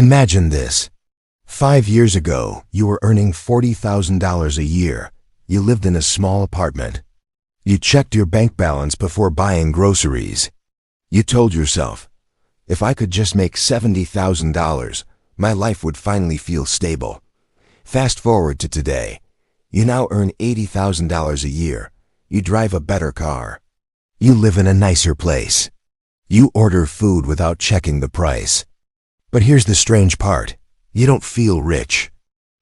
Imagine this. 5 years ago, you were earning $40,000 a year. You lived in a small apartment. You checked your bank balance before buying groceries. You told yourself, if I could just make $70,000, my life would finally feel stable. Fast forward to today. You now earn $80,000 a year. You drive a better car. You live in a nicer place. You order food without checking the price. But here's the strange part. You don't feel rich.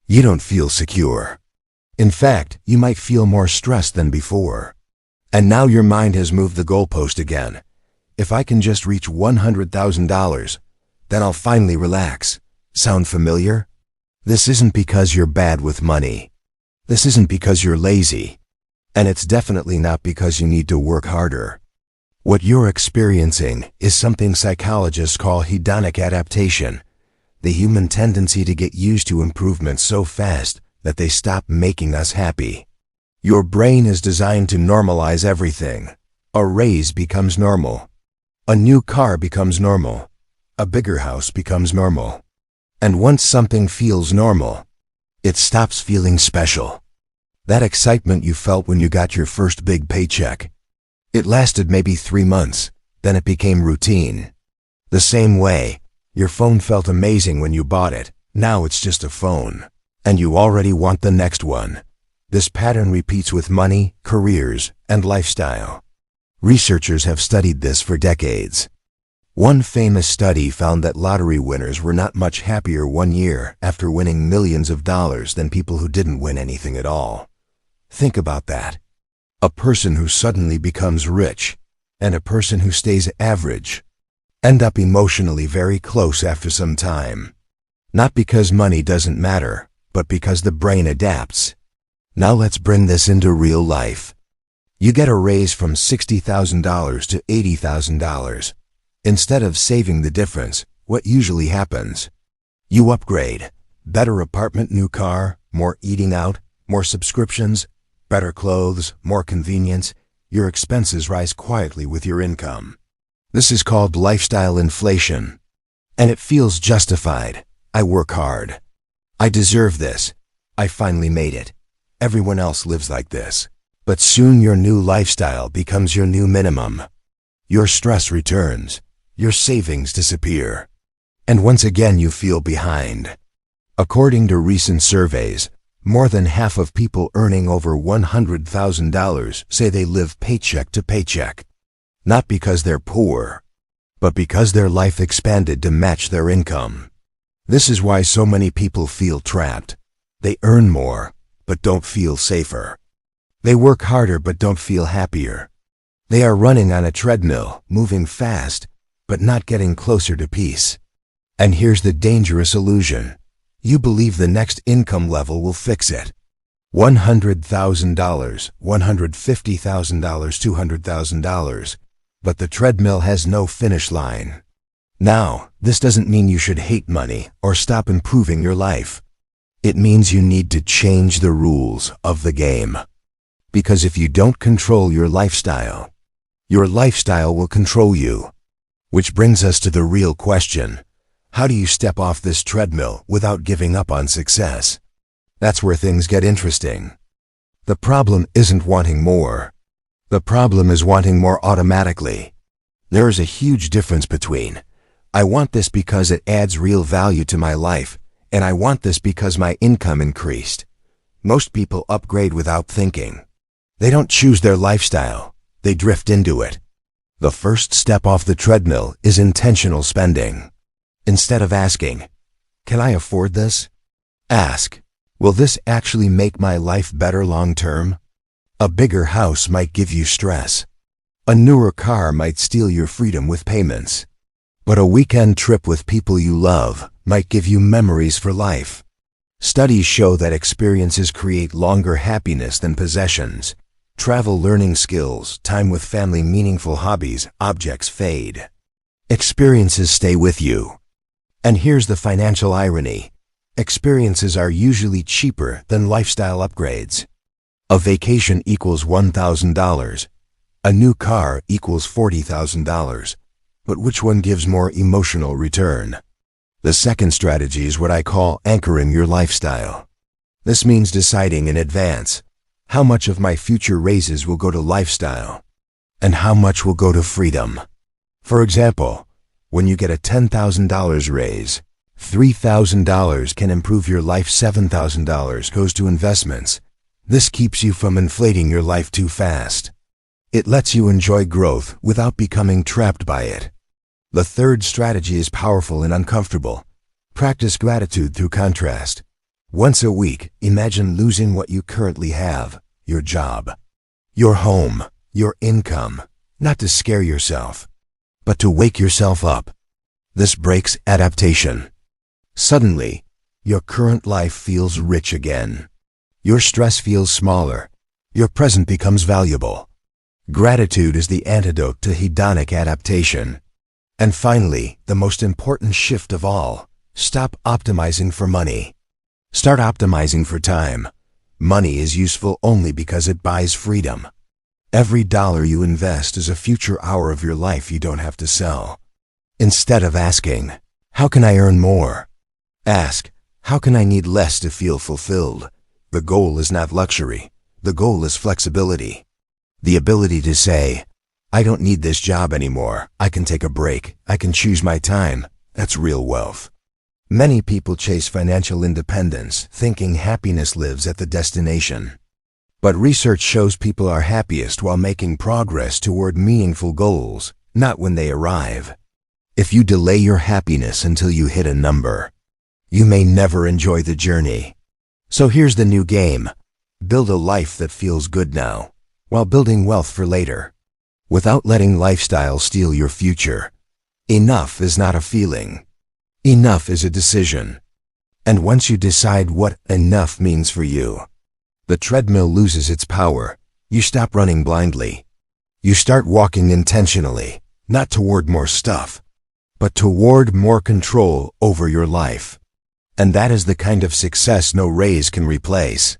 You don't feel secure. In fact, you might feel more stressed than before. And now your mind has moved the goalpost again. If I can just reach $100,000, then I'll finally relax. Sound familiar? This isn't because you're bad with money. This isn't because you're lazy. And it's definitely not because you need to work harder. What you're experiencing is something psychologists call hedonic adaptation, the human tendency to get used to improvements so fast that they stop making us happy. Your brain is designed to normalize everything. A raise becomes normal. A new car becomes normal. A bigger house becomes normal. And once something feels normal, it stops feeling special. That excitement you felt when you got your first big paycheck, it lasted maybe 3 months, then it became routine. The same way, your phone felt amazing when you bought it. Now it's just a phone, and you already want the next one. This pattern repeats with money, careers, and lifestyle. Researchers have studied this for decades. One famous study found that lottery winners were not much happier 1 year after winning millions of dollars than people who didn't win anything at all. Think about that. A person who suddenly becomes rich and a person who stays average end up emotionally very close after some time. Not because money doesn't matter, but because the brain adapts. Now let's bring this into real life. You get a raise from $60,000 to $80,000. Instead of saving the difference, what usually happens? You upgrade. Better apartment, new car, more eating out, more subscriptions, better clothes, more convenience. Your expenses rise quietly with your income. This is called lifestyle inflation. And it feels justified. I work hard. I deserve this. I finally made it. Everyone else lives like this. But soon your new lifestyle becomes your new minimum. Your stress returns. Your savings disappear. And once again you feel behind. According to recent surveys, more than half of people earning over $100,000 say they live paycheck to paycheck. Not because they're poor, but because their life expanded to match their income. This is why so many people feel trapped. They earn more, but don't feel safer. They work harder but don't feel happier. They are running on a treadmill, moving fast, but not getting closer to peace. And here's the dangerous illusion. You believe the next income level will fix it. $100,000, $150,000, $200,000. But the treadmill has no finish line. Now, this doesn't mean you should hate money or stop improving your life. It means you need to change the rules of the game. Because if you don't control your lifestyle will control you. Which brings us to the real question. How do you step off this treadmill without giving up on success? That's where things get interesting. The problem isn't wanting more. The problem is wanting more automatically. There is a huge difference between, I want this because it adds real value to my life, and I want this because my income increased. Most people upgrade without thinking. They don't choose their lifestyle. They drift into it. The first step off the treadmill is intentional spending. Instead of asking, can I afford this? Ask, will this actually make my life better long term? A bigger house might give you stress. A newer car might steal your freedom with payments. But a weekend trip with people you love might give you memories for life. Studies show that experiences create longer happiness than possessions. Travel, learning skills, time with family, meaningful hobbies, objects fade. Experiences stay with you. And here's the financial irony. Experiences are usually cheaper than lifestyle upgrades. A vacation equals $1,000. A new car equals $40,000. But which one gives more emotional return? The second strategy is what I call anchoring your lifestyle. This means deciding in advance how much of my future raises will go to lifestyle and how much will go to freedom. For example, when you get a $10,000 raise, $3,000 can improve your life, $7,000 goes to investments. This keeps you from inflating your life too fast. It lets you enjoy growth without becoming trapped by it. The third strategy is powerful and uncomfortable. Practice gratitude through contrast. Once a week, imagine losing what you currently have, your job, your home, your income, not to scare yourself, but to wake yourself up. This breaks adaptation. Suddenly, your current life feels rich again. Your stress feels smaller. Your present becomes valuable. Gratitude is the antidote to hedonic adaptation. And finally, the most important shift of all, stop optimizing for money. Start optimizing for time. Money is useful only because it buys freedom. Every dollar you invest is a future hour of your life you don't have to sell. Instead of asking, how can I earn more? Ask, how can I need less to feel fulfilled? The goal is not luxury. The goal is flexibility. The ability to say, I don't need this job anymore. I can take a break. I can choose my time. That's real wealth. Many people chase financial independence, thinking happiness lives at the destination. But research shows people are happiest while making progress toward meaningful goals, not when they arrive. If you delay your happiness until you hit a number, you may never enjoy the journey. So here's the new game. Build a life that feels good now, while building wealth for later, without letting lifestyle steal your future. Enough is not a feeling. Enough is a decision. And once you decide what enough means for you, the treadmill loses its power. You stop running blindly. You start walking intentionally, not toward more stuff, but toward more control over your life. And that is the kind of success no raise can replace.